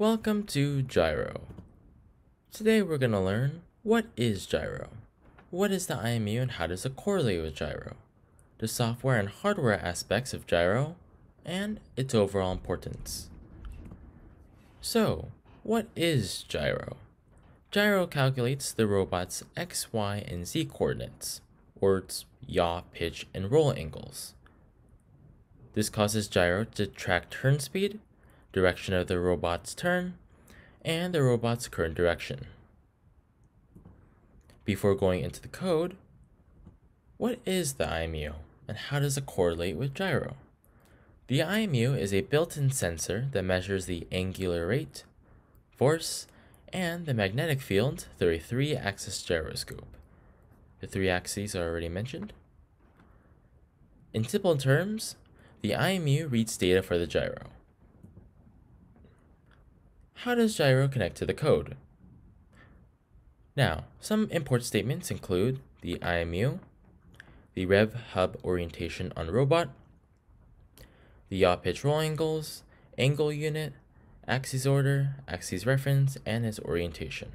Welcome to Gyro. Today we're going to learn what is Gyro, what is the IMU and how does it correlate with Gyro, the software and hardware aspects of Gyro, and its overall importance. So, what is Gyro? Gyro calculates the robot's X, Y, and Z coordinates, or its yaw, pitch, and roll angles. This causes Gyro to track turn speed, direction of the robot's turn, and the robot's current direction. Before going into the code, what is the IMU and how does it correlate with Gyro? The IMU is a built-in sensor that measures the angular rate, force, and the magnetic field through a 3-axis gyroscope. The 3 axes are already mentioned. In simple terms, the IMU reads data for the gyro. How does Gyro connect to the code? Now, some import statements include the IMU, the rev hub orientation on robot, the yaw pitch roll angles, angle unit, axis order, axis reference, and its orientation.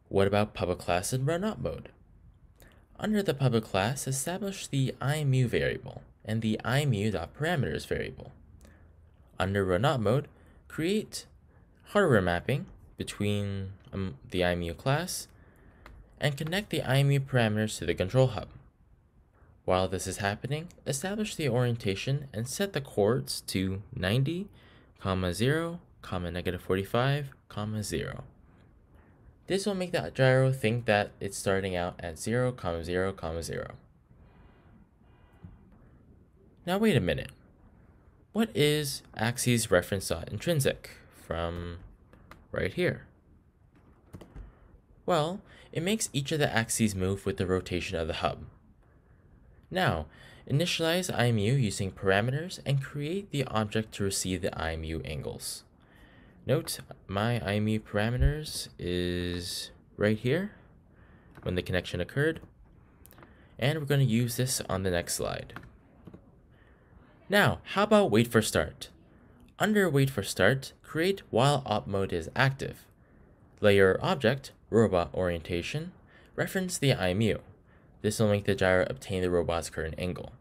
What about public class and run up mode? Under the public class, establish the IMU variable and the IMU.parameters variable. Under run-up mode, create hardware mapping between the IMU class and connect the IMU parameters to the control hub. While this is happening, establish the orientation and set the coords to 90, 0, -45, 0. This will make the gyro think that it's starting out at 0, 0, 0. Now wait a minute. What is axis reference.intrinsic from right here? Well, it makes each of the axes move with the rotation of the hub. Now, initialize IMU using parameters and create the object to receive the IMU angles. Note, my IMU parameters is right here when the connection occurred, and we're going to use this on the next slide. Now, how about wait for start? Under wait for start, create while op mode is active. Layer object, robot orientation, reference the IMU. This will make the gyro obtain the robot's current angle.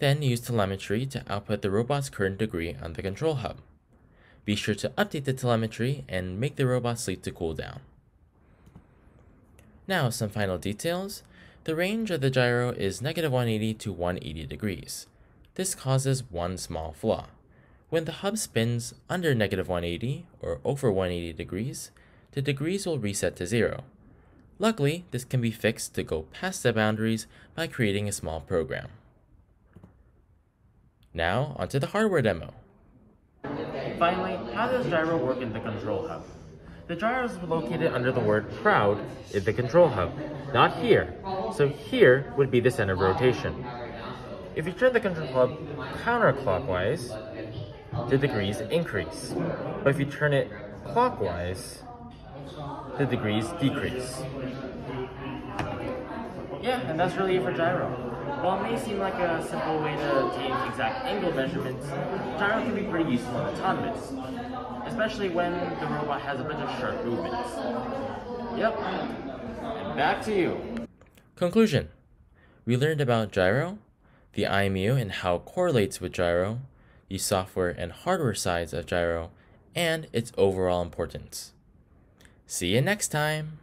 Then use telemetry to output the robot's current degree on the control hub. Be sure to update the telemetry and make the robot sleep to cool down. Now, some final details. The range of the gyro is -180 to 180 degrees. This causes one small flaw. When the hub spins under -180 or over 180 degrees, the degrees will reset to 0. Luckily, this can be fixed to go past the boundaries by creating a small program. Now, onto the hardware demo. Finally, how does gyro work in the control hub? The gyro is located under the word proud in the control hub, not here. So here would be the center of rotation. If you turn the control hub counterclockwise, the degrees increase. But if you turn it clockwise, the degrees decrease. Yeah, and that's really it for gyro. While it may seem like a simple way to obtain exact angle measurements, gyro can be pretty useful and autonomous, especially when the robot has a bunch of sharp movements. Yep, and back to you. Conclusion. We learned about gyro, the IMU and how it correlates with gyro, the software and hardware sides of gyro, and its overall importance. See you next time!